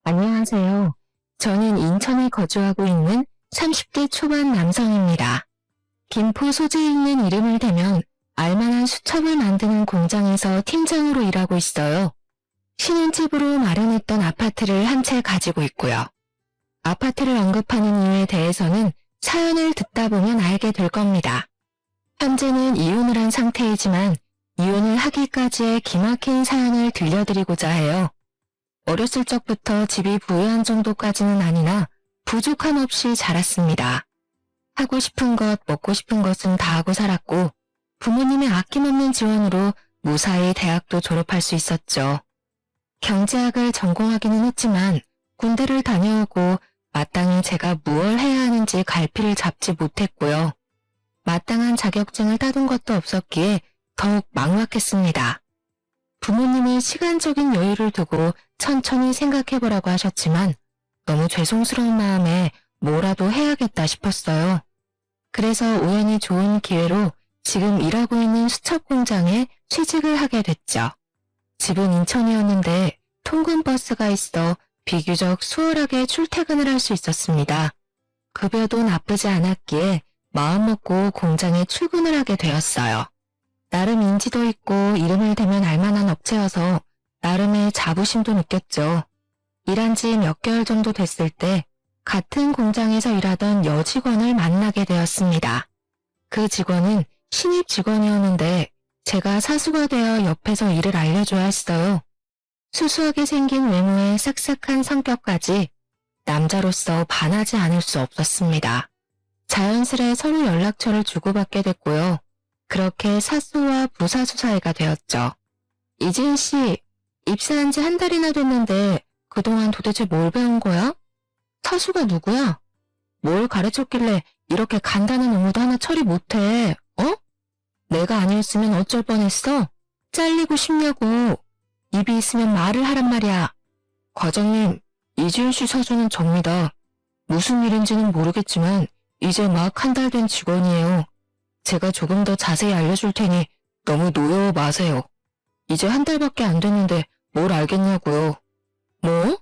안녕하세요. 저는 인천에 거주하고 있는 30대 초반 남성입니다. 김포 소재에 있는 이름을 대면 알만한 수첩을 만드는 공장에서 팀장으로 일하고 있어요. 신혼집으로 마련했던 아파트를 한 채 가지고 있고요. 아파트를 언급하는 이유에 대해서는 사연을 듣다 보면 알게 될 겁니다. 현재는 이혼을 한 상태이지만 이혼을 하기까지의 기막힌 사연을 들려드리고자 해요. 어렸을 적부터 집이 부유한 정도까지는 아니나 부족함 없이 자랐습니다. 하고 싶은 것, 먹고 싶은 것은 다 하고 살았고 부모님의 아낌없는 지원으로 무사히 대학도 졸업할 수 있었죠. 경제학을 전공하기는 했지만 군대를 다녀오고 마땅히 제가 무얼 해야 하는지 갈피를 잡지 못했고요. 마땅한 자격증을 따둔 것도 없었기에 더욱 막막했습니다. 부모님은 시간적인 여유를 두고 천천히 생각해보라고 하셨지만 너무 죄송스러운 마음에 뭐라도 해야겠다 싶었어요. 그래서 우연히 좋은 기회로 지금 일하고 있는 수첩 공장에 취직을 하게 됐죠. 집은 인천이었는데 통근버스가 있어 비교적 수월하게 출퇴근을 할 수 있었습니다. 급여도 나쁘지 않았기에 마음먹고 공장에 출근을 하게 되었어요. 나름 인지도 있고 이름을 대면 알만한 업체여서 나름의 자부심도 느꼈죠. 일한 지 몇 개월 정도 됐을 때 같은 공장에서 일하던 여직원을 만나게 되었습니다. 그 직원은 신입 직원이었는데 제가 사수가 되어 옆에서 일을 알려줘야 했어요. 수수하게 생긴 외모에 싹싹한 성격까지 남자로서 반하지 않을 수 없었습니다. 자연스레 서로 연락처를 주고받게 됐고요. 그렇게 사수와 부사수 사이가 되었죠. 이지은 씨, 입사한 지 한 달이나 됐는데 그동안 도대체 뭘 배운 거야? 사수가 누구야? 뭘 가르쳤길래 이렇게 간단한 업무도 하나 처리 못해, 어? 내가 아니었으면 어쩔 뻔했어? 잘리고 싶냐고. 입이 있으면 말을 하란 말이야. 과장님, 이지은 씨 사수는 접니다. 무슨 일인지는 모르겠지만 이제 막 한 달 된 직원이에요. 제가 조금 더 자세히 알려줄 테니 너무 노여워 마세요. 이제 한 달밖에 안 됐는데 뭘 알겠냐고요. 뭐?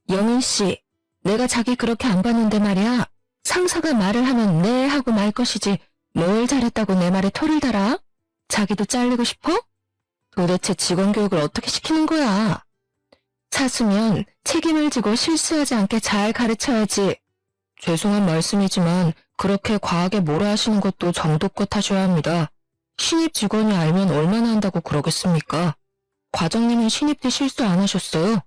영은 씨, 내가 자기 그렇게 안 봤는데 말이야. 상사가 말을 하면 네 하고 말 것이지 뭘 잘했다고 내 말에 토를 달아? 자기도 잘리고 싶어? 도대체 직원 교육을 어떻게 시키는 거야? 사수면 책임을 지고 실수하지 않게 잘 가르쳐야지. 죄송한 말씀이지만 그렇게 과하게 뭐라 하시는 것도 정도껏 하셔야 합니다. 신입 직원이 알면 얼마나 한다고 그러겠습니까? 과장님은 신입 때 실수 안 하셨어요?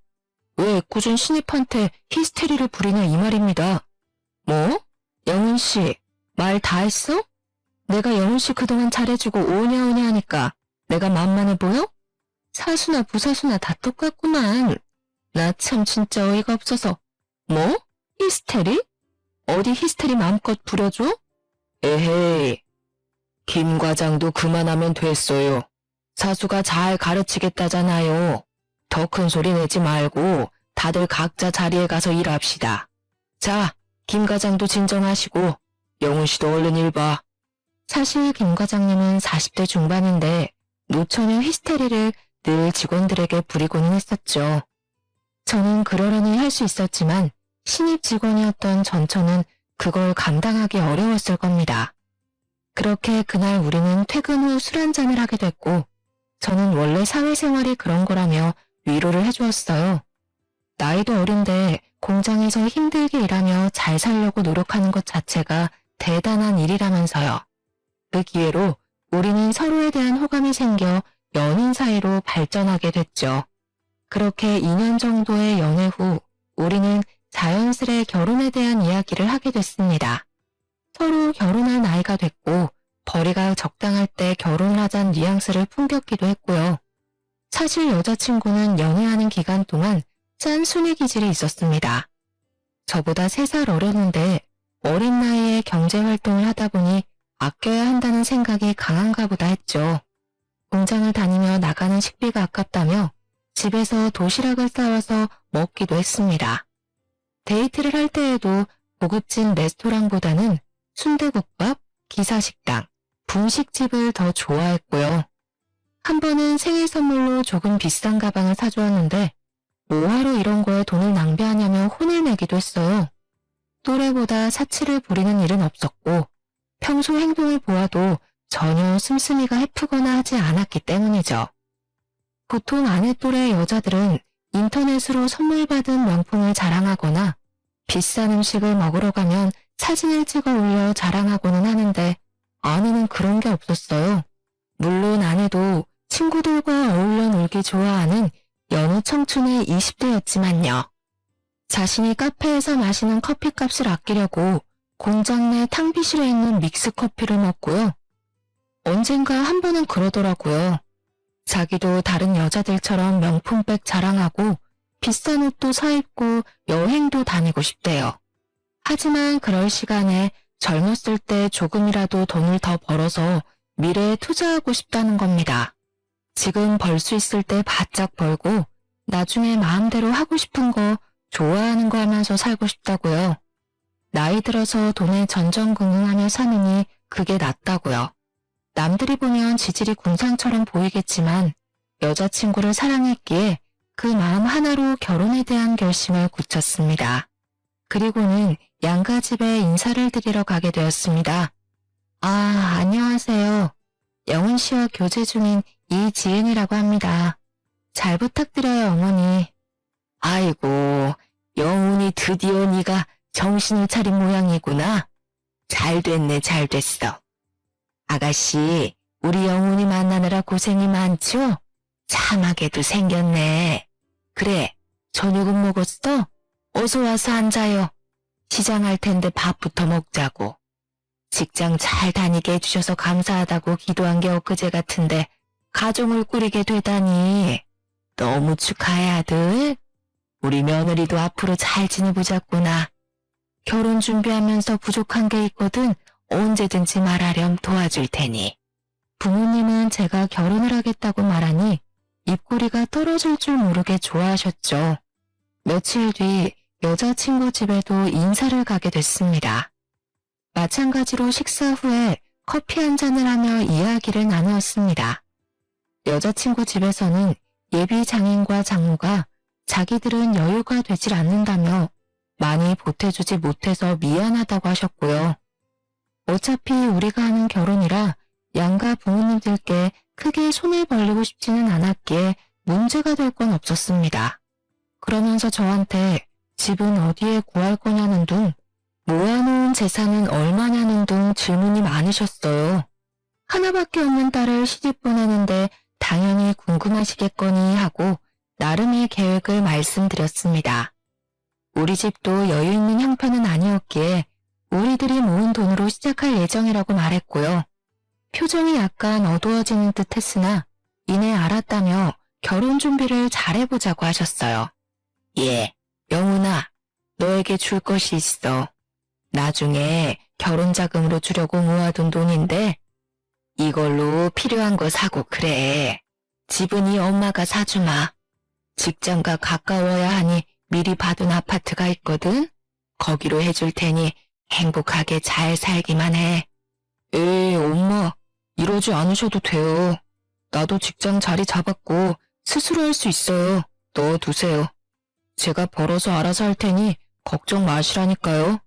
왜 애꿎은 신입한테 히스테리를 부리냐 이 말입니다. 뭐? 영은씨, 말 다 했어? 내가 영은씨 그동안 잘해주고 오냐오냐 하니까 내가 만만해 보여? 사수나 부사수나 다 똑같구만. 나 참 진짜 어이가 없어서. 뭐? 히스테리? 어디 히스테리 마음껏 부려줘? 에헤이, 김 과장도 그만하면 됐어요. 사수가 잘 가르치겠다잖아요. 더 큰 소리 내지 말고 다들 각자 자리에 가서 일합시다. 자, 김 과장도 진정하시고 영훈 씨도 얼른 일 봐. 사실 김 과장님은 40대 중반인데 노처녀 히스테리를 늘 직원들에게 부리고는 했었죠. 저는 그러려니 할 수 있었지만 신입 직원이었던 전처는 그걸 감당하기 어려웠을 겁니다. 그렇게 그날 우리는 퇴근 후 술 한잔을 하게 됐고 저는 원래 사회생활이 그런 거라며 위로를 해주었어요. 나이도 어린데 공장에서 힘들게 일하며 잘 살려고 노력하는 것 자체가 대단한 일이라면서요. 그 기회로 우리는 서로에 대한 호감이 생겨 연인 사이로 발전하게 됐죠. 그렇게 2년 정도의 연애 후 우리는 자연스레 결혼에 대한 이야기를 하게 됐습니다. 서로 결혼할 나이가 됐고 벌이가 적당할 때 결혼을 하자는 뉘앙스를 풍겼기도 했고요. 사실 여자친구는 연애하는 기간 동안 짠 순위 기질이 있었습니다. 저보다 3살 어렸는데 어린 나이에 경제활동을 하다 보니 아껴야 한다는 생각이 강한가 보다 했죠. 공장을 다니며 나가는 식비가 아깝다며 집에서 도시락을 싸와서 먹기도 했습니다. 데이트를 할 때에도 고급진 레스토랑보다는 순대국밥, 기사식당, 분식집을 더 좋아했고요. 한 번은 생일 선물로 조금 비싼 가방을 사주었는데 뭐하러 이런 거에 돈을 낭비하냐며 나타나기도 했어요. 또래보다 사치를 부리는 일은 없었고 평소 행동을 보아도 전혀 씀씀이가 해프거나 하지 않았기 때문이죠. 보통 아내 또래 여자들은 인터넷으로 선물 받은 명품을 자랑하거나 비싼 음식을 먹으러 가면 사진을 찍어 올려 자랑하고는 하는데 아내는 그런 게 없었어요. 물론 아내도 친구들과 어울려 놀기 좋아하는 연애 청춘의 20대였지만요. 자신이 카페에서 마시는 커피값을 아끼려고 공장 내 탕비실에 있는 믹스커피를 먹고요. 언젠가 한 번은 그러더라고요. 자기도 다른 여자들처럼 명품백 자랑하고 비싼 옷도 사입고 여행도 다니고 싶대요. 하지만 그럴 시간에 젊었을 때 조금이라도 돈을 더 벌어서 미래에 투자하고 싶다는 겁니다. 지금 벌 수 있을 때 바짝 벌고 나중에 마음대로 하고 싶은 거 좋아하는 거 하면서 살고 싶다고요. 나이 들어서 돈에 전전긍긍하며 사느니 그게 낫다고요. 남들이 보면 지질이 군상처럼 보이겠지만 여자친구를 사랑했기에 그 마음 하나로 결혼에 대한 결심을 굳혔습니다. 그리고는 양가 집에 인사를 드리러 가게 되었습니다. 아, 안녕하세요. 영은 씨와 교제 중인 이지은이라고 합니다. 잘 부탁드려요, 어머니. 아이고, 영훈이 드디어 네가 정신을 차린 모양이구나. 잘 됐네, 잘 됐어. 아가씨, 우리 영훈이 만나느라 고생이 많죠? 참하게도 생겼네. 그래, 저녁은 먹었어? 어서 와서 앉아요. 시장할 텐데 밥부터 먹자고. 직장 잘 다니게 해주셔서 감사하다고 기도한 게 엊그제 같은데 가정을 꾸리게 되다니. 너무 축하해, 아들. 우리 며느리도 앞으로 잘 지내보자꾸나. 결혼 준비하면서 부족한 게 있거든 언제든지 말하렴 도와줄 테니. 부모님은 제가 결혼을 하겠다고 말하니 입꼬리가 떨어질 줄 모르게 좋아하셨죠. 며칠 뒤 여자친구 집에도 인사를 가게 됐습니다. 마찬가지로 식사 후에 커피 한 잔을 하며 이야기를 나누었습니다. 여자친구 집에서는 예비 장인과 장모가 자기들은 여유가 되질 않는다며 많이 보태주지 못해서 미안하다고 하셨고요. 어차피 우리가 하는 결혼이라 양가 부모님들께 크게 손을 벌리고 싶지는 않았기에 문제가 될 건 없었습니다. 그러면서 저한테 집은 어디에 구할 거냐는 둥, 모아놓은 재산은 얼마냐는 둥 질문이 많으셨어요. 하나밖에 없는 딸을 시집 보내는데 당연히 궁금하시겠거니 하고 나름의 계획을 말씀드렸습니다. 우리 집도 여유 있는 형편은 아니었기에 우리들이 모은 돈으로 시작할 예정이라고 말했고요. 표정이 약간 어두워지는 듯 했으나 이내 알았다며 결혼 준비를 잘해보자고 하셨어요. 예, 영훈아, 너에게 줄 것이 있어. 나중에 결혼 자금으로 주려고 모아둔 돈인데 이걸로 필요한 거 사고 그래. 집은 이 엄마가 사주마. 직장과 가까워야 하니 미리 봐둔 아파트가 있거든. 거기로 해줄 테니 행복하게 잘 살기만 해. 에이, 엄마, 이러지 않으셔도 돼요. 나도 직장 자리 잡았고 스스로 할 수 있어요. 넣어두세요. 제가 벌어서 알아서 할 테니 걱정 마시라니까요.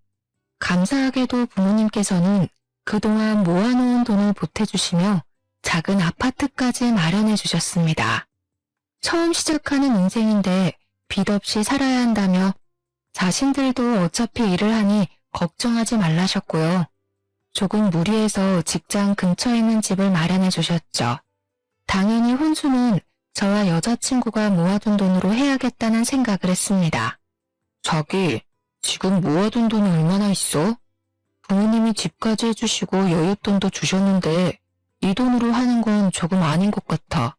감사하게도 부모님께서는 그동안 모아놓은 돈을 보태주시며 작은 아파트까지 마련해 주셨습니다. 처음 시작하는 인생인데 빚 없이 살아야 한다며 자신들도 어차피 일을 하니 걱정하지 말라셨고요. 조금 무리해서 직장 근처에 있는 집을 마련해 주셨죠. 당연히 혼수는 저와 여자친구가 모아둔 돈으로 해야겠다는 생각을 했습니다. 자기, 지금 모아둔 돈이 얼마나 있어? 부모님이 집까지 해주시고 여윳돈도 주셨는데 이 돈으로 하는 건 조금 아닌 것 같아.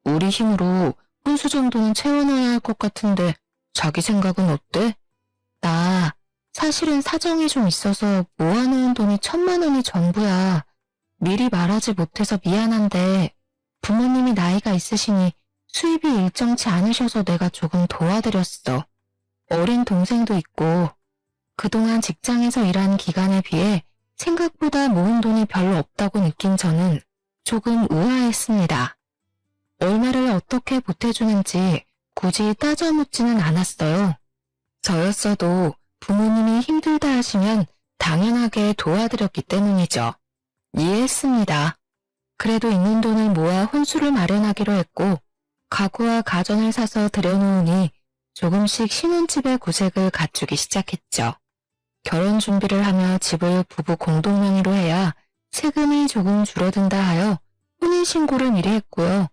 우리 힘으로 혼수 정도는 채워넣어야 할 것 같은데 자기 생각은 어때? 나 사실은 사정이 좀 있어서 모아놓은 돈이 1,000만 원이 전부야. 미리 말하지 못해서 미안한데 부모님이 나이가 있으시니 수입이 일정치 않으셔서 내가 조금 도와드렸어. 어린 동생도 있고 그동안 직장에서 일한 기간에 비해 생각보다 모은 돈이 별로 없다고 느낀 저는 조금 의아했습니다. 얼마를 어떻게 보태주는지 굳이 따져 묻지는 않았어요. 저였어도 부모님이 힘들다 하시면 당연하게 도와드렸기 때문이죠. 이해했습니다. 그래도 있는 돈을 모아 혼수를 마련하기로 했고 가구와 가전을 사서 들여놓으니 조금씩 신혼집의 구색을 갖추기 시작했죠. 결혼 준비를 하며 집을 부부 공동 명의로 해야 세금이 조금 줄어든다 하여 혼인신고를 미리 했고요.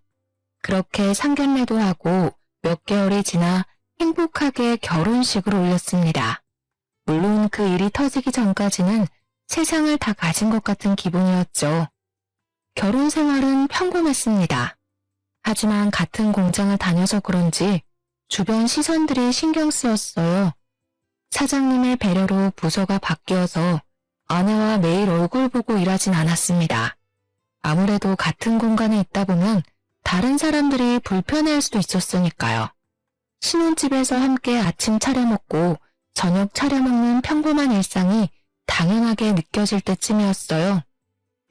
그렇게 상견례도 하고 몇 개월이 지나 행복하게 결혼식을 올렸습니다. 물론 그 일이 터지기 전까지는 세상을 다 가진 것 같은 기분이었죠. 결혼 생활은 평범했습니다. 하지만 같은 공장을 다녀서 그런지 주변 시선들이 신경 쓰였어요. 사장님의 배려로 부서가 바뀌어서 아내와 매일 얼굴 보고 일하진 않았습니다. 아무래도 같은 공간에 있다 보면 다른 사람들이 불편해할 수도 있었으니까요. 신혼집에서 함께 아침 차려 먹고 저녁 차려 먹는 평범한 일상이 당연하게 느껴질 때쯤이었어요.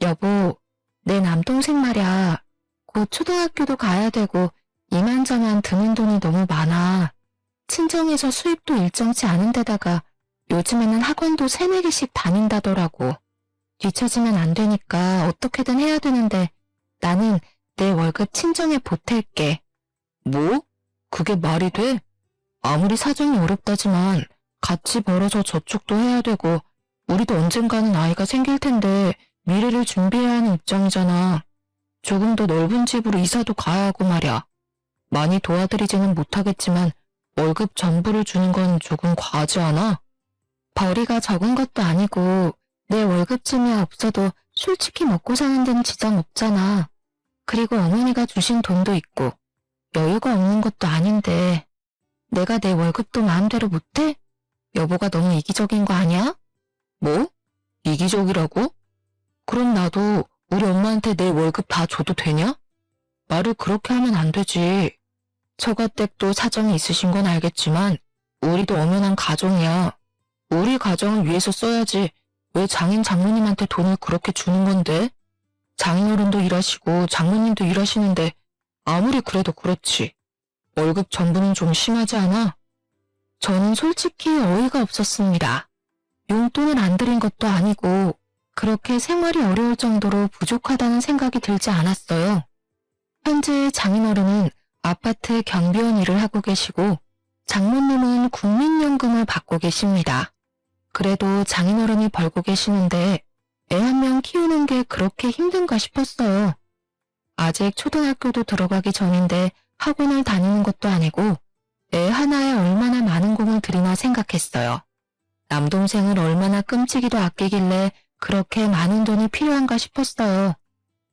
여보, 내 남동생 말야. 곧 초등학교도 가야 되고 이만저만 드는 돈이 너무 많아. 친정에서 수입도 일정치 않은 데다가 요즘에는 학원도 3-4개씩 다닌다더라고. 뒤처지면 안 되니까 어떻게든 해야 되는데 나는 내 월급 친정에 보탤게. 뭐? 그게 말이 돼? 아무리 사정이 어렵다지만 같이 벌어서 저축도 해야 되고 우리도 언젠가는 아이가 생길 텐데 미래를 준비해야 하는 입장이잖아. 조금 더 넓은 집으로 이사도 가야 하고 말이야. 많이 도와드리지는 못하겠지만 월급 전부를 주는 건 조금 과하지 않아? 벌이가 적은 것도 아니고 내 월급쯤이 없어도 솔직히 먹고 사는 데는 지장 없잖아. 그리고 어머니가 주신 돈도 있고 여유가 없는 것도 아닌데 내가 내 월급도 마음대로 못해? 여보가 너무 이기적인 거 아니야? 뭐? 이기적이라고? 그럼 나도 우리 엄마한테 내 월급 다 줘도 되냐? 말을 그렇게 하면 안 되지. 처가댁도 사정이 있으신 건 알겠지만 우리도 엄연한 가정이야. 우리 가정을 위해서 써야지 왜 장인 장모님한테 돈을 그렇게 주는 건데? 장인어른도 일하시고 장모님도 일하시는데 아무리 그래도 그렇지. 월급 전부는 좀 심하지 않아? 저는 솔직히 어이가 없었습니다. 용돈을 안 드린 것도 아니고 그렇게 생활이 어려울 정도로 부족하다는 생각이 들지 않았어요. 현재 장인어른은 아파트 경비원 일을 하고 계시고 장모님은 국민연금을 받고 계십니다. 그래도 장인어른이 벌고 계시는데 애 한 명 키우는 게 그렇게 힘든가 싶었어요. 아직 초등학교도 들어가기 전인데 학원을 다니는 것도 아니고 애 하나에 얼마나 많은 공을 들이나 생각했어요. 남동생을 얼마나 끔찍이도 아끼길래 그렇게 많은 돈이 필요한가 싶었어요.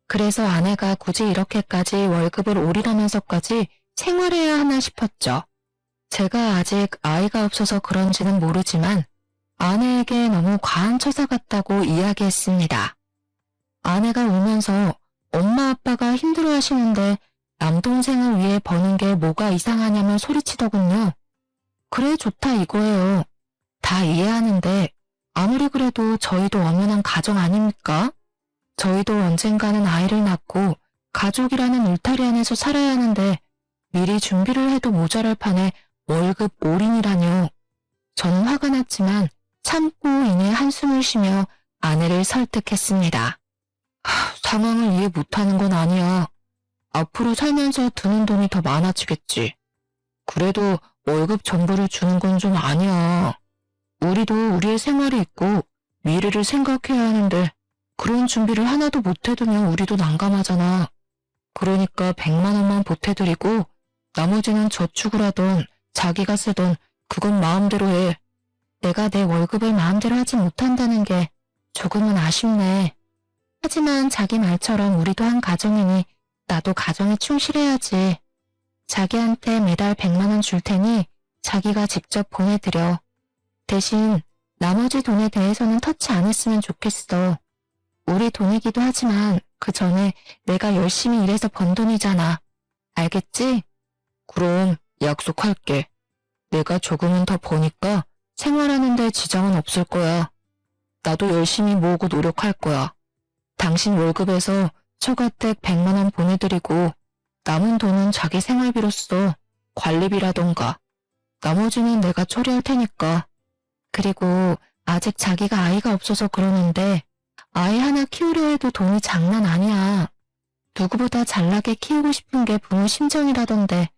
그래서 아내가 굳이 이렇게까지 월급을 올인하면서까지 생활해야 하나 싶었죠. 제가 아직 아이가 없어서 그런지는 모르지만 아내에게 너무 과한 처사 같다고 이야기했습니다. 아내가 울면서 엄마 아빠가 힘들어하시는데 남동생을 위해 버는 게 뭐가 이상하냐며 소리치더군요. 그래 좋다 이거예요. 다 이해하는데 아무리 그래도 저희도 엄연한 가정 아닙니까? 저희도 언젠가는 아이를 낳고 가족이라는 울타리 안에서 살아야 하는데 미리 준비를 해도 모자랄 판에 월급 올인이라뇨. 저는 화가 났지만 참고 이내 한숨을 쉬며 아내를 설득했습니다. 상황을 이해 못하는 건 아니야. 앞으로 살면서 드는 돈이 더 많아지겠지. 그래도 월급 전부를 주는 건 좀 아니야. 우리도 우리의 생활이 있고 미래를 생각해야 하는데 그런 준비를 하나도 못 해두면 우리도 난감하잖아. 그러니까 100만 원만 보태드리고 나머지는 저축을 하던 자기가 쓰던 그건 마음대로 해. 내가 내 월급을 마음대로 하지 못한다는 게 조금은 아쉽네. 하지만 자기 말처럼 우리도 한 가정이니 나도 가정에 충실해야지. 자기한테 매달 100만 원 줄 테니 자기가 직접 보내드려. 대신 나머지 돈에 대해서는 터치 안 했으면 좋겠어. 우리 돈이기도 하지만 그 전에 내가 열심히 일해서 번 돈이잖아. 알겠지? 그럼 약속할게. 내가 조금은 더 버니까 생활하는데 지장은 없을 거야. 나도 열심히 모으고 노력할 거야. 당신 월급에서 처가댁 100만 원 보내드리고 남은 돈은 자기 생활비로서 관리비라던가 나머지는 내가 처리할 테니까. 그리고 아직 자기가 아이가 없어서 그러는데 아이 하나 키우려 해도 돈이 장난 아니야. 누구보다 잘나게 키우고 싶은 게 부모 심정이라던데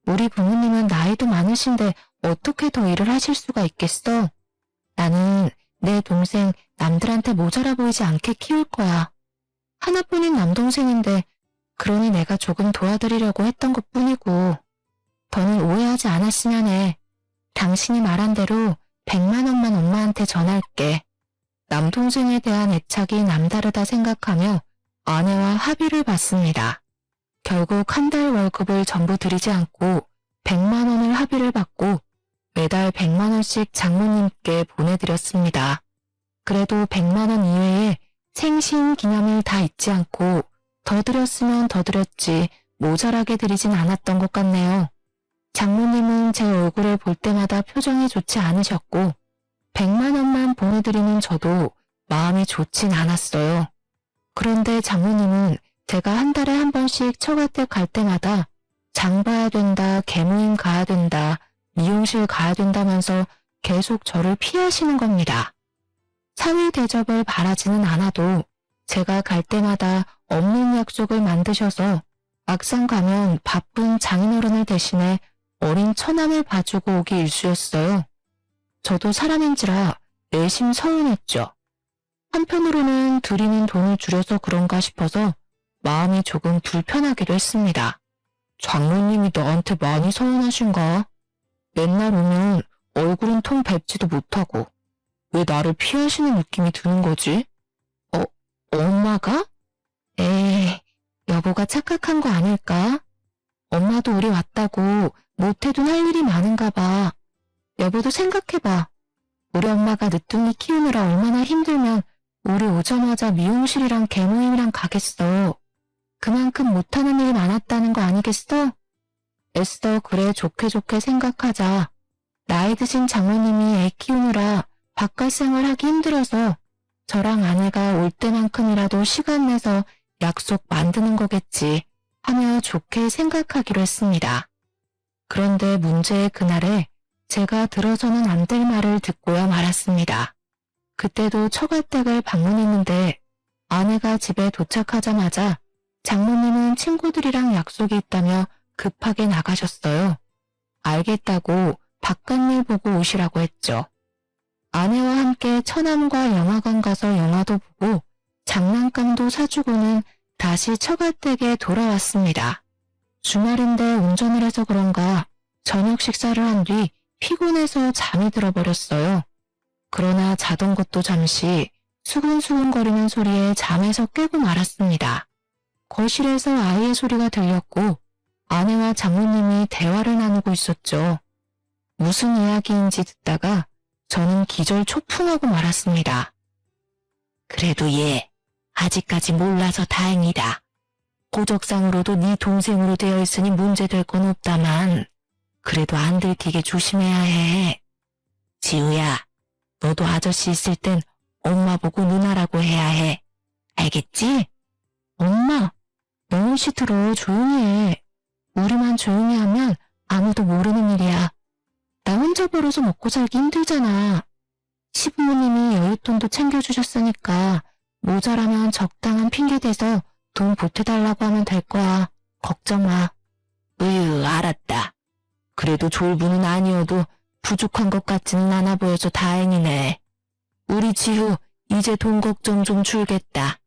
우리 부모님은 나이도 많으신데 어떻게 더 일을 하실 수가 있겠어? 나는 내 동생 남들한테 모자라 보이지 않게 키울 거야. 하나뿐인 남동생인데 그러니 내가 조금 도와드리려고 했던 것뿐이고 더는 오해하지 않았으면 해. 당신이 말한 대로 100만 원만 엄마한테 전할게. 남동생에 대한 애착이 남다르다 생각하며 아내와 합의를 봤습니다. 결국 한 달 월급을 전부 드리지 않고 100만 원을 합의를 받고 매달 100만 원씩 장모님께 보내드렸습니다. 그래도 100만 원 이외에 생신 기념일 다 잊지 않고 더 드렸으면 더 드렸지 모자라게 드리진 않았던 것 같네요. 장모님은 제 얼굴을 볼 때마다 표정이 좋지 않으셨고 100만 원만 보내드리는 저도 마음이 좋진 않았어요. 그런데 장모님은 제가 한 달에 한 번씩 처갓댁 갈 때마다 장 봐야 된다, 계모임 가야 된다, 미용실 가야 된다면서 계속 저를 피하시는 겁니다. 사위 대접을 바라지는 않아도 제가 갈 때마다 없는 약속을 만드셔서 막상 가면 바쁜 장인어른을 대신해 어린 처남을 봐주고 오기 일쑤였어요. 저도 사람인지라 내심 서운했죠. 한편으로는 드리는 돈을 줄여서 그런가 싶어서 마음이 조금 불편하기도 했습니다. 장모님이 나한테 많이 서운하신가? 맨날 오면 얼굴은 통 뵙지도 못하고 왜 나를 피하시는 느낌이 드는 거지? 엄마가? 에이, 여보가 착각한 거 아닐까? 엄마도 우리 왔다고 못해도 할 일이 많은가 봐. 여보도 생각해봐. 우리 엄마가 늦둥이 키우느라 얼마나 힘들면 우리 오자마자 미용실이랑 계모임이랑 가겠어. 그만큼 못하는 일이 많았다는 거 아니겠어? 애써 그래 좋게 좋게 생각하자. 나이 드신 장모님이 애 키우느라 바깥 생활하기 힘들어서 저랑 아내가 올 때만큼이라도 시간 내서 약속 만드는 거겠지 하며 좋게 생각하기로 했습니다. 그런데 문제의 그날에 제가 들어서는 안 될 말을 듣고야 말았습니다. 그때도 처갓댁을 방문했는데 아내가 집에 도착하자마자 장모님은 친구들이랑 약속이 있다며 급하게 나가셨어요. 알겠다고 바깥일 보고 오시라고 했죠. 아내와 함께 처남과 영화관 가서 영화도 보고 장난감도 사주고는 다시 처갓댁에 돌아왔습니다. 주말인데 운전을 해서 그런가 저녁 식사를 한 뒤 피곤해서 잠이 들어버렸어요. 그러나 자던 것도 잠시 수근수근거리는 소리에 잠에서 깨고 말았습니다. 거실에서 아이의 소리가 들렸고 아내와 장모님이 대화를 나누고 있었죠. 무슨 이야기인지 듣다가 저는 기절초풍하고 말았습니다. 그래도 얘 아직까지 몰라서 다행이다. 고적상으로도 네 동생으로 되어 있으니 문제될 건 없다만 그래도 안 들키게 조심해야 해. 지우야, 너도 아저씨 있을 땐 엄마 보고 누나라고 해야 해. 알겠지? 엄마, 너무 시들어. 조용히 해. 우리만 조용히 하면 아무도 모르는 일이야. 나 혼자 벌어서 먹고 살기 힘들잖아. 시부모님이 여윳돈도 챙겨주셨으니까 모자라면 적당한 핑계 대서 돈 보태달라고 하면 될 거야. 걱정 마. 알았다. 그래도 졸부는 아니어도 부족한 것 같지는 않아 보여서 다행이네. 우리 지우 이제 돈 걱정 좀 줄겠다.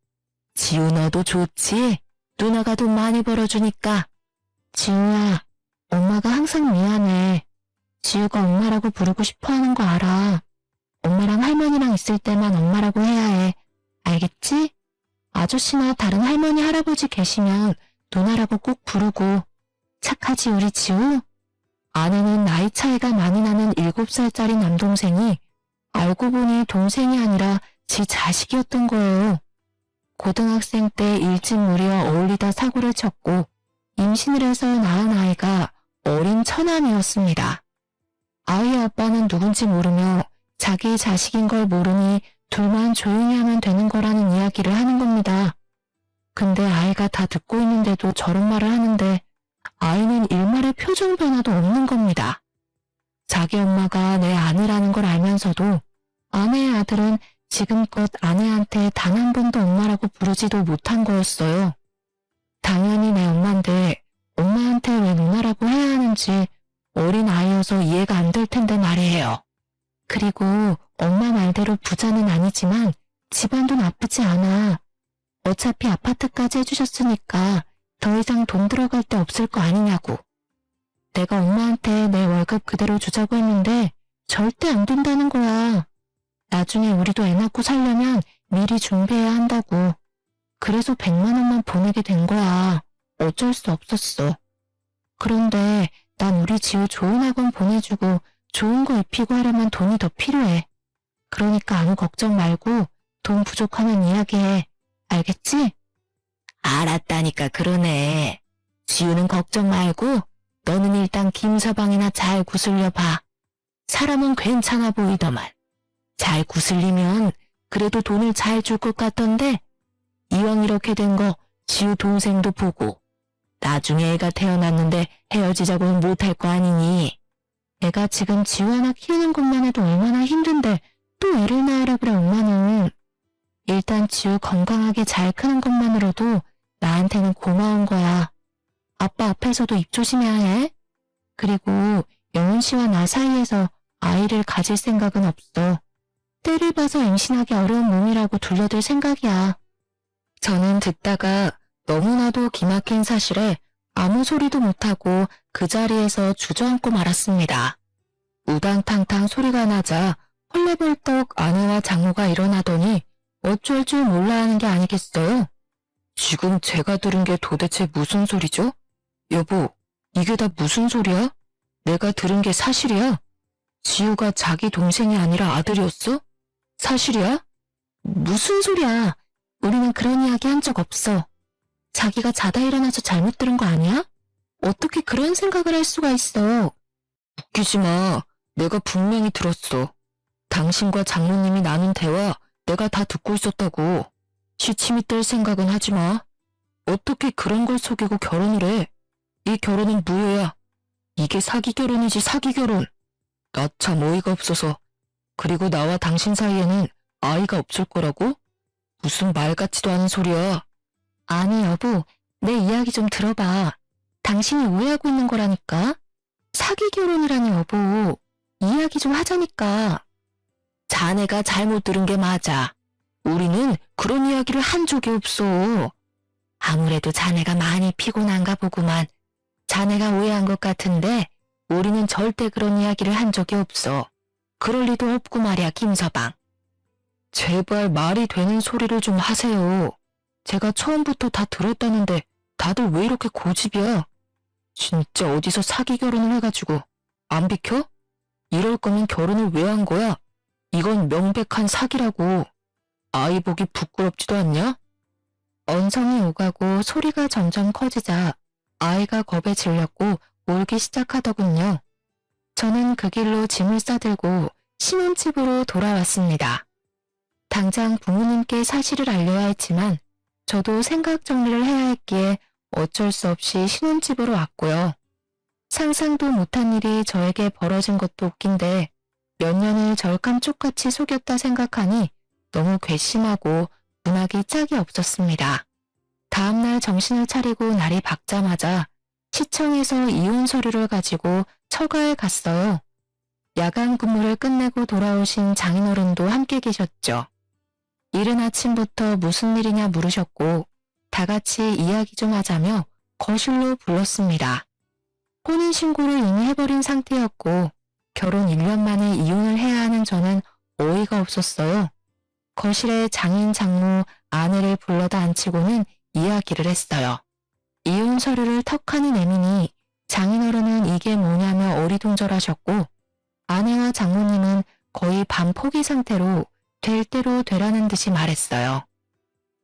지우 너도 좋지? 누나가 돈 많이 벌어주니까. 지우야, 엄마가 항상 미안해. 지우가 엄마라고 부르고 싶어 하는 거 알아. 엄마랑 할머니랑 있을 때만 엄마라고 해야 해. 알겠지? 아저씨나 다른 할머니 할아버지 계시면 누나라고 꼭 부르고. 착하지 우리 지우? 아내는 나이 차이가 많이 나는 7살짜리 남동생이 알고 보니 동생이 아니라 지 자식이었던 거예요. 고등학생 때 일찍 무리와 어울리다 사고를 쳤고 임신을 해서 낳은 아이가 어린 처남이었습니다. 아이의 아빠는 누군지 모르며 자기 자식인 걸 모르니 둘만 조용히 하면 되는 거라는 이야기를 하는 겁니다. 근데 아이가 다 듣고 있는데도 저런 말을 하는데 아이는 일말의 표정 변화도 없는 겁니다. 자기 엄마가 내 아내라는 걸 알면서도 아내의 아들은 지금껏 아내한테 단 한 번도 엄마라고 부르지도 못한 거였어요. 당연히 내 엄마인데 엄마한테 왜 누나라고 해야 하는지 어린 아이여서 이해가 안 될 텐데 말이에요. 그리고 엄마 말대로 부자는 아니지만 집안도 나쁘지 않아. 어차피 아파트까지 해주셨으니까 더 이상 돈 들어갈 데 없을 거 아니냐고. 내가 엄마한테 내 월급 그대로 주자고 했는데 절대 안 된다는 거야. 나중에 우리도 애 낳고 살려면 미리 준비해야 한다고. 그래서 100만 원만 보내게 된 거야. 어쩔 수 없었어. 그런데 난 우리 지우 좋은 학원 보내주고 좋은 거 입히고 하려면 돈이 더 필요해. 그러니까 아무 걱정 말고 돈 부족하면 이야기해. 알겠지? 알았다니까 그러네. 지우는 걱정 말고 너는 일단 김서방이나 잘 구슬려 봐. 사람은 괜찮아 보이더만. 잘 구슬리면 그래도 돈을 잘 줄 것 같던데 이왕 이렇게 된 거 지우 동생도 보고 나중에 애가 태어났는데 헤어지자고는 못할 거 아니니. 애가 지금 지우 하나 키우는 것만 해도 얼마나 힘든데 또 애를 낳으라 그래 엄마는. 일단 지우 건강하게 잘 크는 것만으로도 나한테는 고마운 거야. 아빠 앞에서도 입 조심해야 해. 그리고 영훈 씨와 나 사이에서 아이를 가질 생각은 없어. 때를 봐서 임신하기 어려운 몸이라고 둘러댈 생각이야. 저는 듣다가 너무나도 기막힌 사실에 아무 소리도 못하고 그 자리에서 주저앉고 말았습니다. 우당탕탕 소리가 나자 헐레벌떡 아내와 장모가 일어나더니 어쩔 줄 몰라 하는 게 아니겠어요? 지금 제가 들은 게 도대체 무슨 소리죠? 여보, 이게 다 무슨 소리야? 내가 들은 게 사실이야? 지우가 자기 동생이 아니라 아들이었어? 사실이야? 무슨 소리야? 우리는 그런 이야기 한 적 없어. 자기가 자다 일어나서 잘못 들은 거 아니야? 어떻게 그런 생각을 할 수가 있어? 웃기지 마. 내가 분명히 들었어. 당신과 장모님이 나눈 대화 내가 다 듣고 있었다고. 시침이 뜰 생각은 하지 마. 어떻게 그런 걸 속이고 결혼을 해? 이 결혼은 무효야. 이게 사기 결혼이지 사기 결혼. 나 참 어이가 없어서. 그리고 나와 당신 사이에는 아이가 없을 거라고? 무슨 말 같지도 않은 소리야. 아니 여보, 내 이야기 좀 들어봐. 당신이 오해하고 있는 거라니까. 사기 결혼이라니 여보. 이야기 좀 하자니까. 자네가 잘못 들은 게 맞아. 우리는 그런 이야기를 한 적이 없어. 아무래도 자네가 많이 피곤한가 보구만. 자네가 오해한 것 같은데 우리는 절대 그런 이야기를 한 적이 없어. 그럴 리도 없고 말이야, 김서방. 제발 말이 되는 소리를 좀 하세요. 제가 처음부터 다 들었다는데 다들 왜 이렇게 고집이야? 진짜 어디서 사기 결혼을 해가지고 안 비켜? 이럴 거면 결혼을 왜 한 거야? 이건 명백한 사기라고. 아이 보기 부끄럽지도 않냐? 언성이 오가고 소리가 점점 커지자 아이가 겁에 질렸고 울기 시작하더군요. 저는 그 길로 짐을 싸들고 신혼집으로 돌아왔습니다. 당장 부모님께 사실을 알려야 했지만 저도 생각 정리를 해야 했기에 어쩔 수 없이 신혼집으로 왔고요. 상상도 못한 일이 저에게 벌어진 것도 웃긴데 몇 년을 절 깜쪽같이 속였다 생각하니 너무 괘씸하고 분하기 짝이 없었습니다. 다음날 정신을 차리고 날이 밝자마자 시청에서 이혼 서류를 가지고 처가에 갔어요. 야간 근무를 끝내고 돌아오신 장인어른도 함께 계셨죠. 이른 아침부터 무슨 일이냐 물으셨고 다 같이 이야기 좀 하자며 거실로 불렀습니다. 혼인신고를 이미 해버린 상태였고 결혼 1년 만에 이혼을 해야 하는 저는 어이가 없었어요. 거실에 장인, 장모, 아내를 불러다 앉히고는 이야기를 했어요. 이혼 서류를 턱하니 내미니 장인어른은 이게 뭐냐며 어리둥절하셨고 아내와 장모님은 거의 반포기 상태로 될 대로 되라는 듯이 말했어요.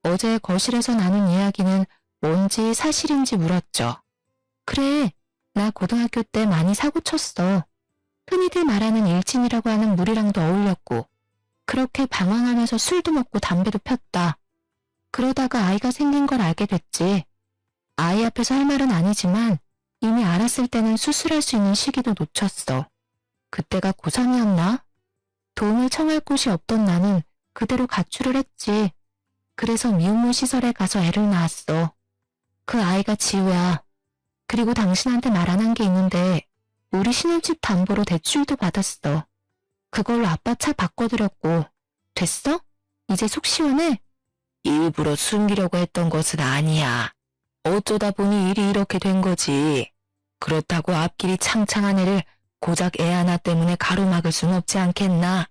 어제 거실에서 나눈 이야기는 뭔지 사실인지 물었죠. 그래, 나 고등학교 때 많이 사고 쳤어. 흔히들 말하는 일진이라고 하는 무리랑도 어울렸고 그렇게 방황하면서 술도 먹고 담배도 폈다. 그러다가 아이가 생긴 걸 알게 됐지. 아이 앞에서 할 말은 아니지만 이미 알았을 때는 수술할 수 있는 시기도 놓쳤어. 그때가 고3이었나? 도움을 청할 곳이 없던 나는 그대로 가출을 했지. 그래서 미혼모 시설에 가서 애를 낳았어. 그 아이가 지우야. 그리고 당신한테 말 안 한 게 있는데 우리 신혼집 담보로 대출도 받았어. 그걸로 아빠 차 바꿔드렸고. 됐어? 이제 속 시원해? 일부러 숨기려고 했던 것은 아니야. 어쩌다 보니 일이 이렇게 된 거지. 그렇다고 앞길이 창창한 애를 고작 애 하나 때문에 가로막을 순 없지 않겠나?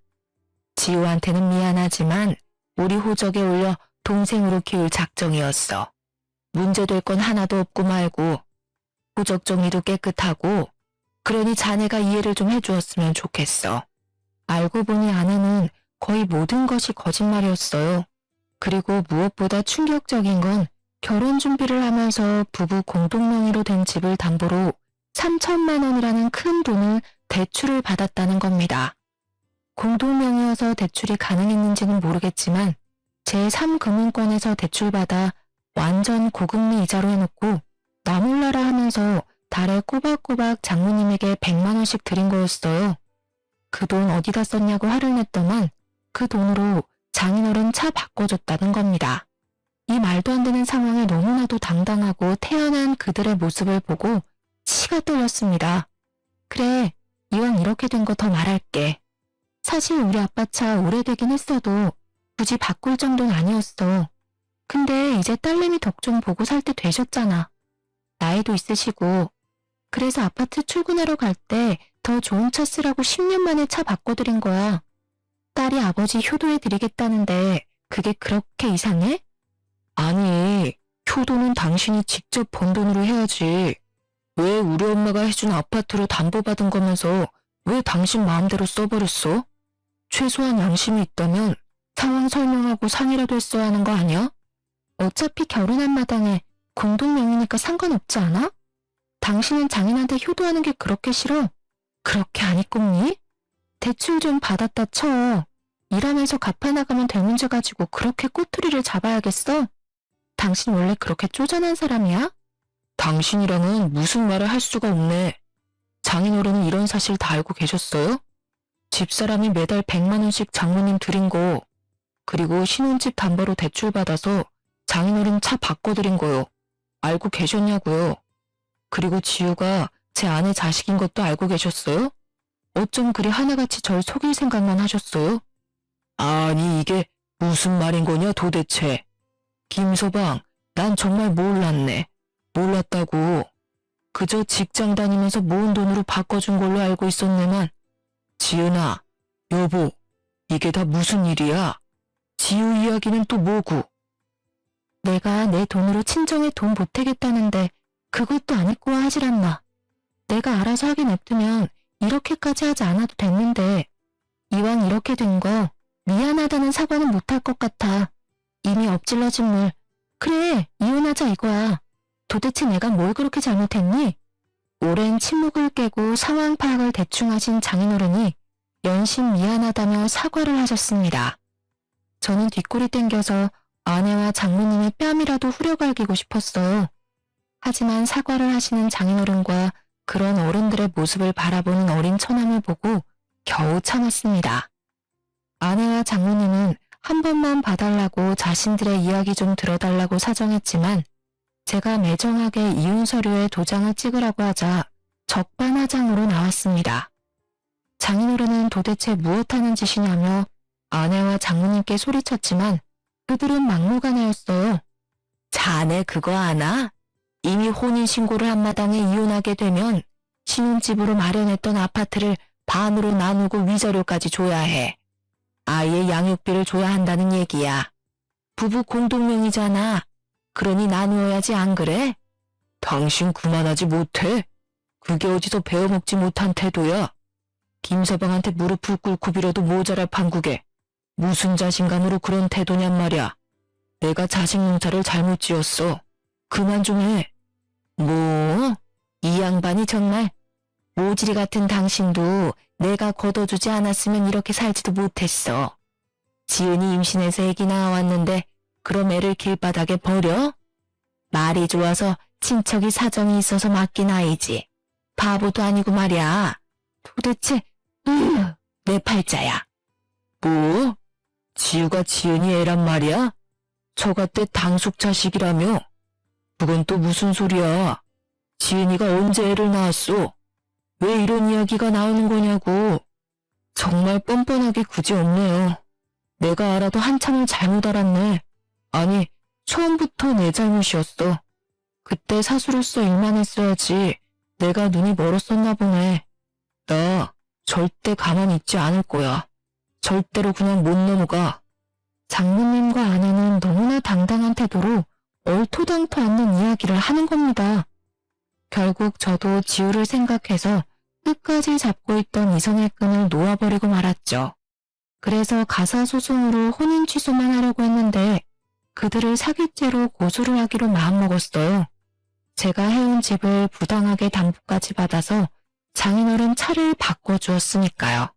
지우한테는 미안하지만 우리 호적에 올려 동생으로 키울 작정이었어. 문제될 건 하나도 없고 말고 호적 정리도 깨끗하고 그러니 자네가 이해를 좀 해주었으면 좋겠어. 알고 보니 아내는 거의 모든 것이 거짓말이었어요. 그리고 무엇보다 충격적인 건 결혼 준비를 하면서 부부 공동명의로 된 집을 담보로 3천만 원이라는 큰 돈을 대출을 받았다는 겁니다. 공동명의여서 대출이 가능했는지는 모르겠지만 제3금융권에서 대출받아 완전 고금리 이자로 해놓고 나 몰라라 하면서 달에 꼬박꼬박 장모님에게 100만 원씩 드린 거였어요. 그 돈 어디다 썼냐고 화를 냈더만 그 돈으로 장인어른 차 바꿔줬다는 겁니다. 이 말도 안 되는 상황에 너무나도 당당하고 태연한 그들의 모습을 보고 치가 떨렸습니다. 그래, 이왕 이렇게 된 거 더 말할게. 사실 우리 아빠 차 오래되긴 했어도 굳이 바꿀 정도는 아니었어. 근데 이제 딸내미 덕 좀 보고 살 때 되셨잖아. 나이도 있으시고. 그래서 아파트 출근하러 갈 때 더 좋은 차 쓰라고 10년 만에 차 바꿔드린 거야. 딸이 아버지 효도해드리겠다는데 그게 그렇게 이상해? 아니, 효도는 당신이 직접 번 돈으로 해야지. 왜 우리 엄마가 해준 아파트로 담보받은 거면서 왜 당신 마음대로 써버렸어? 최소한 양심이 있다면 상황 설명하고 상의라도 했어야 하는 거 아니야? 어차피 결혼한 마당에 공동명의니까 상관없지 않아? 당신은 장인한테 효도하는 게 그렇게 싫어? 그렇게 안 이꼽니? 대출 좀 받았다 쳐. 일하면서 갚아나가면 될 문제 가지고 그렇게 꼬투리를 잡아야겠어? 당신 원래 그렇게 쪼잔한 사람이야? 당신이랑은 무슨 말을 할 수가 없네. 장인어른은 이런 사실 다 알고 계셨어요? 집사람이 매달 100만 원씩 장모님 드린 거, 그리고 신혼집 담보로 대출받아서 장인어른 차 바꿔드린 거요. 알고 계셨냐고요? 그리고 지우가 제 아내 자식인 것도 알고 계셨어요? 어쩜 그리 하나같이 절 속일 생각만 하셨어요? 아니 이게 무슨 말인 거냐 도대체. 김서방, 난 정말 몰랐네. 몰랐다고. 그저 직장 다니면서 모은 돈으로 바꿔준 걸로 알고 있었네만. 지은아, 여보, 이게 다 무슨 일이야? 지우 이야기는 또 뭐고? 내가 내 돈으로 친정에 돈 보태겠다는데 그것도 안 입고 하질 않나. 내가 알아서 하긴 냅두면 이렇게까지 하지 않아도 됐는데 이왕 이렇게 된 거 미안하다는 사과는 못할 것 같아. 이미 엎질러진 물. 그래, 이혼하자 이거야. 도대체 내가 뭘 그렇게 잘못했니? 오랜 침묵을 깨고 상황 파악을 대충 하신 장인어른이 연신 미안하다며 사과를 하셨습니다. 저는 뒷골이 땡겨서 아내와 장모님의 뺨이라도 후려갈기고 싶었어요. 하지만 사과를 하시는 장인어른과 그런 어른들의 모습을 바라보는 어린 처남을 보고 겨우 참았습니다. 아내와 장모님은 한 번만 봐달라고 자신들의 이야기 좀 들어달라고 사정했지만 제가 매정하게 이혼 서류에 도장을 찍으라고 하자 적반하장으로 나왔습니다. 장인어른은 도대체 무엇하는 짓이냐며 아내와 장모님께 소리쳤지만 그들은 막무가내였어요. 자네 그거 아나? 이미 혼인신고를 한 마당에 이혼하게 되면 신혼집으로 마련했던 아파트를 반으로 나누고 위자료까지 줘야 해. 아이의 양육비를 줘야 한다는 얘기야. 부부 공동명의잖아. 그러니 나누어야지 안 그래? 당신 그만하지 못해? 그게 어디서 배워먹지 못한 태도야? 김서방한테 무릎을 꿇고 빌어도 모자랄 판국에 무슨 자신감으로 그런 태도냔 말이야. 내가 자식 농사를 잘못 지었어. 그만 좀 해. 뭐? 이 양반이 정말 모지리 같은 당신도 내가 걷어주지 않았으면 이렇게 살지도 못했어. 지은이 임신해서 애기 낳아왔는데 그럼 애를 길바닥에 버려? 말이 좋아서 친척이 사정이 있어서 맡긴 아이지. 바보도 아니고 말이야. 도대체 내 팔자야. 뭐? 지우가 지은이 애란 말이야? 저같대 당숙 자식이라며? 그건 또 무슨 소리야? 지은이가 언제 애를 낳았어? 왜 이런 이야기가 나오는 거냐고. 정말 뻔뻔하게 굳이 없네요. 내가 알아도 한참을 잘못 알았네. 아니, 처음부터 내 잘못이었어. 그때 사수로서 일만 했어야지. 내가 눈이 멀었었나 보네. 나 절대 가만히 있지 않을 거야. 절대로 그냥 못 넘어가. 장모님과 아내는 너무나 당당한 태도로 얼토당토 않는 이야기를 하는 겁니다. 결국 저도 지우를 생각해서 끝까지 잡고 있던 이성의 끈을 놓아버리고 말았죠. 그래서 가사소송으로 혼인 취소만 하려고 했는데 그들을 사기죄로 고소를 하기로 마음먹었어요. 제가 해온 집을 부당하게 담보까지 받아서 장인어른 차를 바꿔주었으니까요.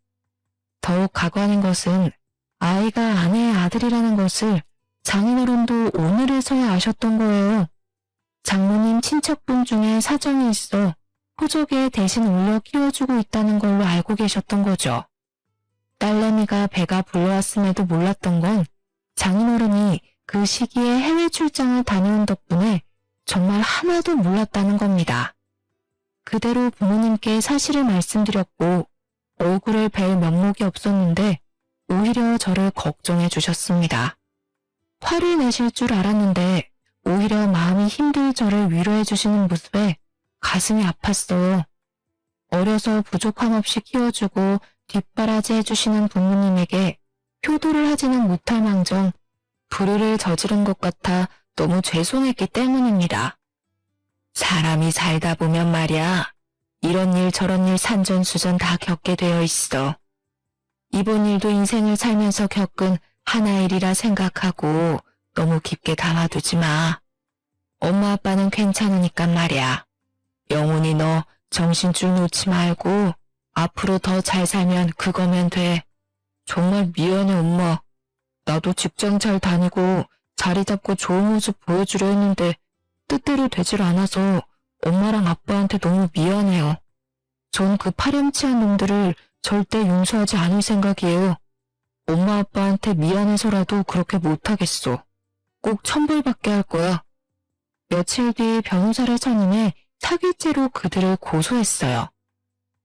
더욱 가관인 것은 아이가 아내의 아들이라는 것을 장인어른도 오늘에서야 아셨던 거예요. 장모님 친척분 중에 사정이 있어 호적에 대신 올려 키워주고 있다는 걸로 알고 계셨던 거죠. 딸내미가 배가 불러왔음에도 몰랐던 건 장인어른이 그 시기에 해외 출장을 다녀온 덕분에 정말 하나도 몰랐다는 겁니다. 그대로 부모님께 사실을 말씀드렸고 얼굴을 뵐 면목이 없었는데 오히려 저를 걱정해 주셨습니다. 화를 내실 줄 알았는데 오히려 마음이 힘들 저를 위로해 주시는 모습에 가슴이 아팠어요. 어려서 부족함 없이 키워주고 뒷바라지 해주시는 부모님에게 효도를 하지는 못할 망정 불의를 저지른 것 같아 너무 죄송했기 때문입니다. 사람이 살다 보면 말이야, 이런 일 저런 일 산전수전 다 겪게 되어 있어. 이번 일도 인생을 살면서 겪은 하나의 일이라 생각하고 너무 깊게 담아두지 마. 엄마 아빠는 괜찮으니까 말이야. 영훈이 너 정신줄 놓지 말고 앞으로 더 잘 살면 그거면 돼. 정말 미안해 엄마. 나도 직장 잘 다니고 자리 잡고 좋은 모습 보여주려 했는데 뜻대로 되질 않아서 엄마랑 아빠한테 너무 미안해요. 전 그 파렴치한 놈들을 절대 용서하지 않을 생각이에요. 엄마 아빠한테 미안해서라도 그렇게 못하겠어. 꼭 천벌받게 할 거야. 며칠 뒤 변호사를 선임해 사기죄로 그들을 고소했어요.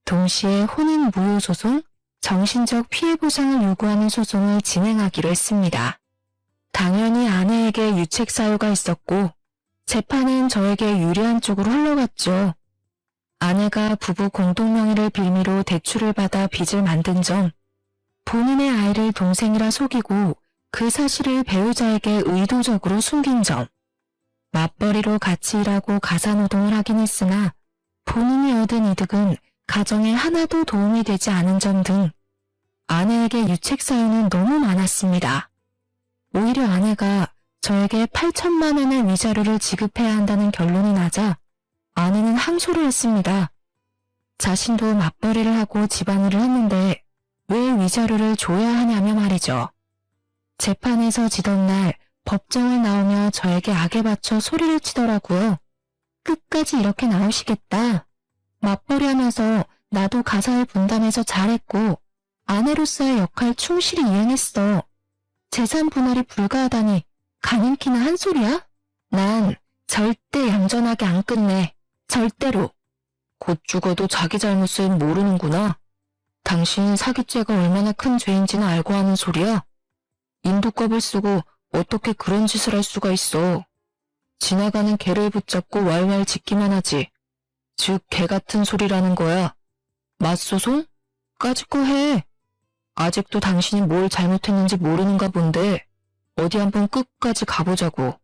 동시에 혼인 무효 소송, 정신적 피해 보상을 요구하는 소송을 진행하기로 했습니다. 당연히 아내에게 유책 사유가 있었고 재판은 저에게 유리한 쪽으로 흘러갔죠. 아내가 부부 공동명의를 빌미로 대출을 받아 빚을 만든 점, 본인의 아이를 동생이라 속이고 그 사실을 배우자에게 의도적으로 숨긴 점, 맞벌이로 같이 일하고 가사노동을 하긴 했으나 본인이 얻은 이득은 가정에 하나도 도움이 되지 않은 점 등 아내에게 유책 사유는 너무 많았습니다. 오히려 아내가 저에게 8천만 원의 위자료를 지급해야 한다는 결론이 나자 아내는 항소를 했습니다. 자신도 맞벌이를 하고 집안일을 했는데 왜 위자료를 줘야 하냐며 말이죠. 재판에서 지던 날 법정을 나오며 저에게 악에 받쳐 소리를 치더라고요. 끝까지 이렇게 나오시겠다. 맞벌이 하면서 나도 가사를 분담해서 잘했고 아내로서의 역할 충실히 이행했어. 재산 분할이 불가하다니 가능키나 한 소리야? 난 절대 얌전하게 안 끝내. 절대로. 곧 죽어도 자기 잘못은 모르는구나. 당신 사기죄가 얼마나 큰 죄인지는 알고 하는 소리야? 인두껍을 쓰고 어떻게 그런 짓을 할 수가 있어. 지나가는 개를 붙잡고 왈왈 짖기만 하지. 즉 개 같은 소리라는 거야. 맞소송? 까짓 거 해. 아직도 당신이 뭘 잘못했는지 모르는가 본데 어디 한번 끝까지 가보자고.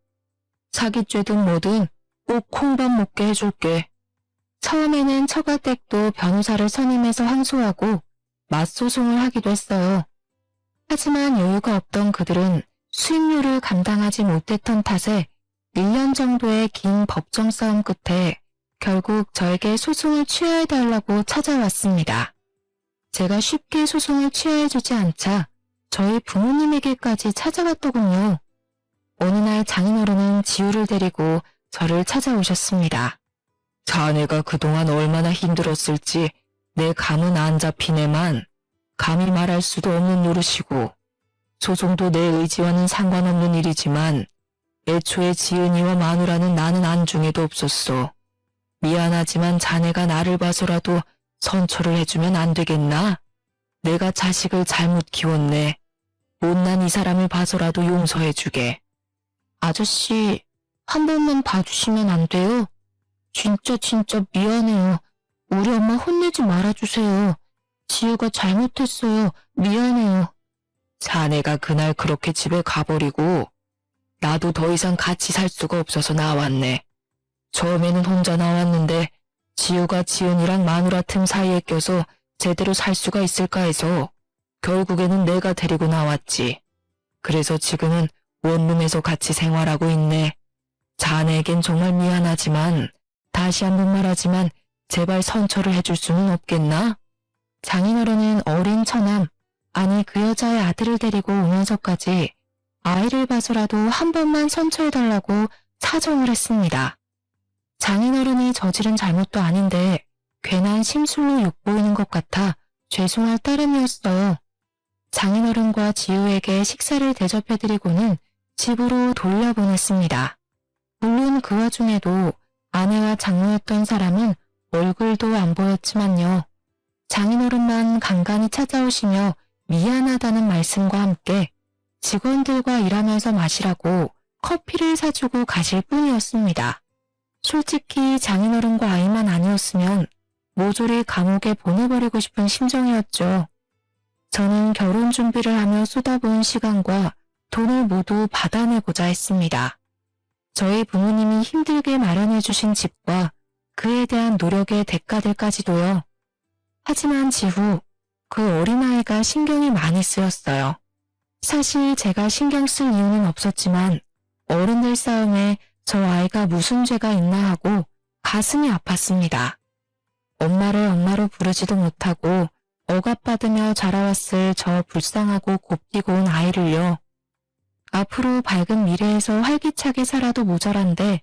사기죄든 뭐든 꼭 콩밥 먹게 해줄게. 처음에는 처가댁도 변호사를 선임해서 항소하고 맞소송을 하기도 했어요. 하지만 여유가 없던 그들은 수임료를 감당하지 못했던 탓에 1년 정도의 긴 법정 싸움 끝에 결국 저에게 소송을 취하해달라고 찾아왔습니다. 제가 쉽게 소송을 취하해주지 않자 저희 부모님에게까지 찾아왔더군요. 어느 날 장인어른은 지우를 데리고 저를 찾아오셨습니다. 자네가 그동안 얼마나 힘들었을지 내 감은 안 잡히네만 감히 말할 수도 없는 노릇이고 소송도 내 의지와는 상관없는 일이지만 애초에 지은이와 마누라는 나는 안중에도 없었어. 미안하지만 자네가 나를 봐서라도 선처를 해주면 안 되겠나? 내가 자식을 잘못 키웠네. 못난 이 사람을 봐서라도 용서해주게. 아저씨, 한 번만 봐주시면 안 돼요? 진짜 미안해요. 우리 엄마 혼내지 말아주세요. 지우가 잘못했어요. 미안해요. 자네가 그날 그렇게 집에 가버리고 나도 더 이상 같이 살 수가 없어서 나왔네. 처음에는 혼자 나왔는데 지우가 지은이랑 마누라 틈 사이에 껴서 제대로 살 수가 있을까 해서 결국에는 내가 데리고 나왔지. 그래서 지금은 원룸에서 같이 생활하고 있네. 자네에겐 정말 미안하지만 다시 한번 말하지만 제발 선처를 해줄 수는 없겠나? 장인어른은 어린 처남, 아니 그 여자의 아들을 데리고 오면서까지 아이를 봐서라도 한 번만 선처해달라고 사정을 했습니다. 장인어른이 저지른 잘못도 아닌데 괜한 심술로 욕보이는 것 같아 죄송할 따름이었어요. 장인어른과 지우에게 식사를 대접해드리고는 집으로 돌려보냈습니다. 물론 그 와중에도 아내와 장모였던 사람은 얼굴도 안 보였지만요. 장인어른만 간간히 찾아오시며 미안하다는 말씀과 함께 직원들과 일하면서 마시라고 커피를 사주고 가실 뿐이었습니다. 솔직히 장인어른과 아이만 아니었으면 모조리 감옥에 보내버리고 싶은 심정이었죠. 저는 결혼 준비를 하며 쏟아부은 시간과 돈을 모두 받아내고자 했습니다. 저희 부모님이 힘들게 마련해주신 집과 그에 대한 노력의 대가들까지도요. 하지만 지후 그 어린아이가 신경이 많이 쓰였어요. 사실 제가 신경 쓸 이유는 없었지만 어른들 싸움에 저 아이가 무슨 죄가 있나 하고 가슴이 아팠습니다. 엄마를 엄마로 부르지도 못하고 억압받으며 자라왔을 저 불쌍하고 곱디고 온 아이를요. 앞으로 밝은 미래에서 활기차게 살아도 모자란데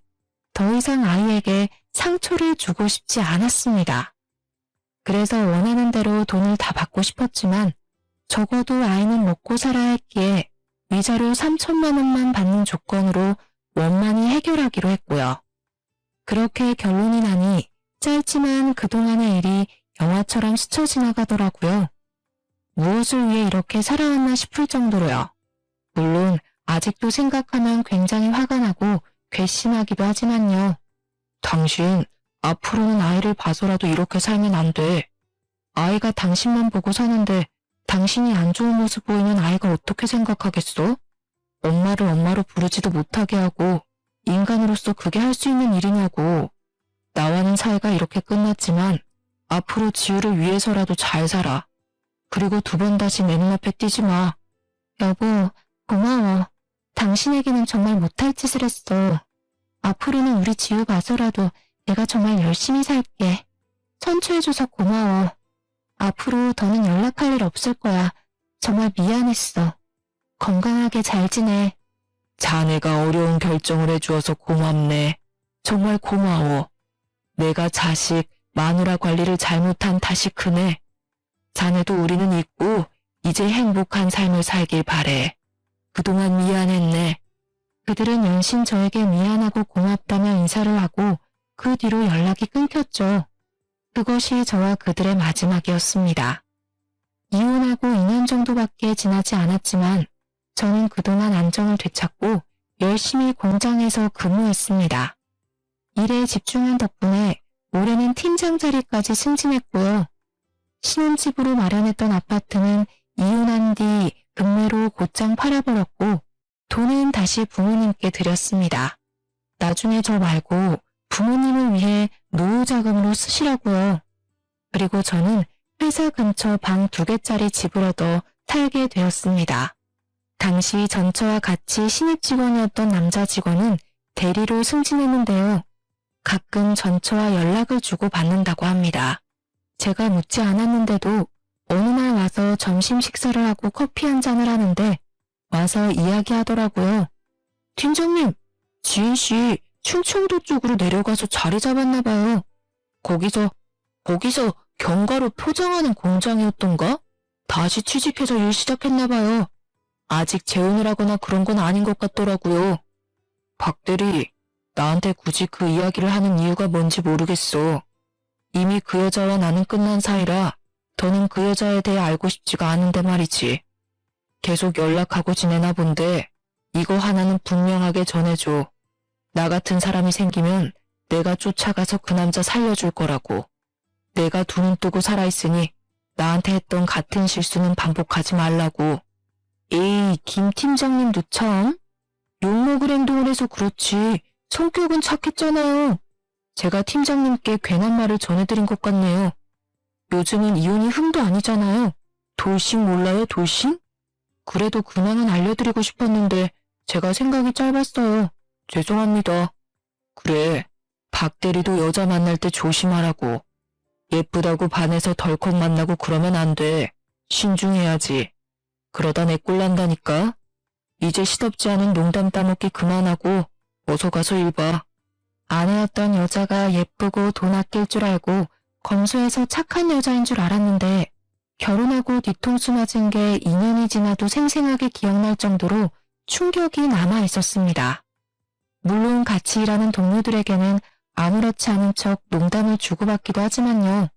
더 이상 아이에게 상처를 주고 싶지 않았습니다. 그래서 원하는 대로 돈을 다 받고 싶었지만 적어도 아이는 먹고 살아야 했기에 위자료 3천만 원만 받는 조건으로 원만히 해결하기로 했고요. 그렇게 결론이 나니 짧지만 그동안의 일이 영화처럼 스쳐 지나가더라고요. 무엇을 위해 이렇게 살아왔나 싶을 정도로요. 물론 아직도 생각하면 굉장히 화가 나고 괘씸하기도 하지만요. 당신 앞으로는 아이를 봐서라도 이렇게 살면 안 돼. 아이가 당신만 보고 사는데 당신이 안 좋은 모습 보이면 아이가 어떻게 생각하겠어? 엄마를 엄마로 부르지도 못하게 하고 인간으로서 그게 할 수 있는 일이냐고. 나와는 사이가 이렇게 끝났지만 앞으로 지우를 위해서라도 잘 살아. 그리고 두 번 다시 내 눈앞에 띄지 마. 여보, 고마워. 당신에게는 정말 못할 짓을 했어. 앞으로는 우리 지우 봐서라도 내가 정말 열심히 살게. 선처해줘서 고마워. 앞으로 더는 연락할 일 없을 거야. 정말 미안했어. 건강하게 잘 지내. 자네가 어려운 결정을 해주어서 고맙네. 정말 고마워. 내가 자식, 마누라 관리를 잘못한 탓이 크네. 자네도 우리는 있고 이제 행복한 삶을 살길 바래. 그동안 미안했네. 그들은 연신 저에게 미안하고 고맙다며 인사를 하고 그 뒤로 연락이 끊겼죠. 그것이 저와 그들의 마지막이었습니다. 이혼하고 2년 정도밖에 지나지 않았지만 저는 그동안 안정을 되찾고 열심히 공장에서 근무했습니다. 일에 집중한 덕분에 올해는 팀장 자리까지 승진했고요. 신혼집으로 마련했던 아파트는 이혼한 뒤 급매로 곧장 팔아버렸고 돈은 다시 부모님께 드렸습니다. 나중에 저 말고 부모님을 위해 노후 자금으로 쓰시라고요. 그리고 저는 회사 근처 방 2개짜리 집을 얻어 살게 되었습니다. 당시 전처와 같이 신입 직원이었던 남자 직원은 대리로 승진했는데요. 가끔 전처와 연락을 주고 받는다고 합니다. 제가 묻지 않았는데도 어느 날 와서 점심 식사를 하고 커피 한 잔을 하는데 와서 이야기하더라고요. 팀장님, 지은씨 충청도 쪽으로 내려가서 자리 잡았나 봐요. 거기서 견과류 포장하는 공장이었던가? 다시 취직해서 일 시작했나봐요. 아직 재혼을 하거나 그런 건 아닌 것 같더라고요. 박 대리, 나한테 굳이 그 이야기를 하는 이유가 뭔지 모르겠어. 이미 그 여자와 나는 끝난 사이라 더는 그 여자에 대해 알고 싶지가 않은데 말이지. 계속 연락하고 지내나 본데 이거 하나는 분명하게 전해줘. 나 같은 사람이 생기면 내가 쫓아가서 그 남자 살려줄 거라고. 내가 두 눈 뜨고 살아있으니 나한테 했던 같은 실수는 반복하지 말라고. 에이, 김 팀장님도 참. 욕먹을 행동을 해서 그렇지 성격은 착했잖아요. 제가 팀장님께 괜한 말을 전해드린 것 같네요. 요즘은 이혼이 흠도 아니잖아요. 돌싱 몰라요, 돌싱? 그래도 근황은 알려드리고 싶었는데 제가 생각이 짧았어요. 죄송합니다. 그래, 박 대리도 여자 만날 때 조심하라고. 예쁘다고 반해서 덜컥 만나고 그러면 안 돼. 신중해야지. 그러다 내 꼴 난다니까. 이제 시덥지 않은 농담 따먹기 그만하고 어서 가서 일 봐. 아내였던 여자가 예쁘고 돈 아낄 줄 알고 검소해서 착한 여자인 줄 알았는데 결혼하고 뒤통수 맞은 게 2년이 지나도 생생하게 기억날 정도로 충격이 남아 있었습니다. 물론 같이 일하는 동료들에게는 아무렇지 않은 척 농담을 주고받기도 하지만요.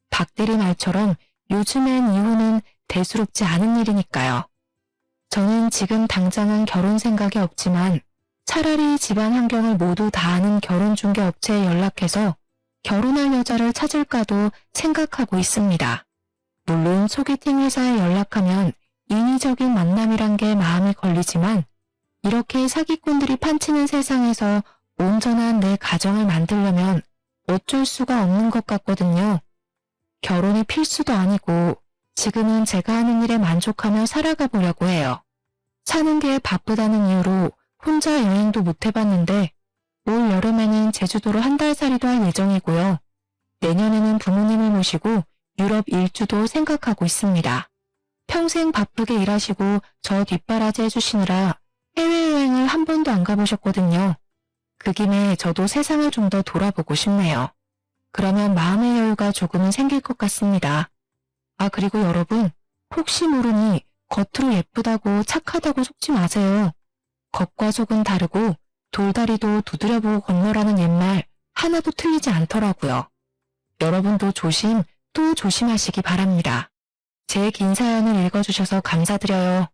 박대리 말처럼 요즘엔 이혼은 대수롭지 않은 일이니까요. 저는 지금 당장은 결혼 생각이 없지만 차라리 집안 환경을 모두 다 아는 결혼중개업체에 연락해서 결혼할 여자를 찾을까도 생각하고 있습니다. 물론 소개팅 회사에 연락하면 인위적인 만남이란 게 마음이 걸리지만 이렇게 사기꾼들이 판치는 세상에서 온전한 내 가정을 만들려면 어쩔 수가 없는 것 같거든요. 결혼이 필수도 아니고 지금은 제가 하는 일에 만족하며 살아가 보려고 해요. 사는 게 바쁘다는 이유로 혼자 여행도 못 해봤는데 올 여름에는 제주도로 한 달 살이도 할 예정이고요. 내년에는 부모님을 모시고 유럽 일주도 생각하고 있습니다. 평생 바쁘게 일하시고 저 뒷바라지 해주시느라 해외여행을 한 번도 안 가보셨거든요. 그 김에 저도 세상을 좀 더 돌아보고 싶네요. 그러면 마음의 여유가 조금은 생길 것 같습니다. 아, 그리고 여러분, 혹시 모르니 겉으로 예쁘다고 착하다고 속지 마세요. 겉과 속은 다르고 돌다리도 두드려보고 건너라는 옛말 하나도 틀리지 않더라고요. 여러분도 조심 또 조심하시기 바랍니다. 제 긴 사연을 읽어주셔서 감사드려요.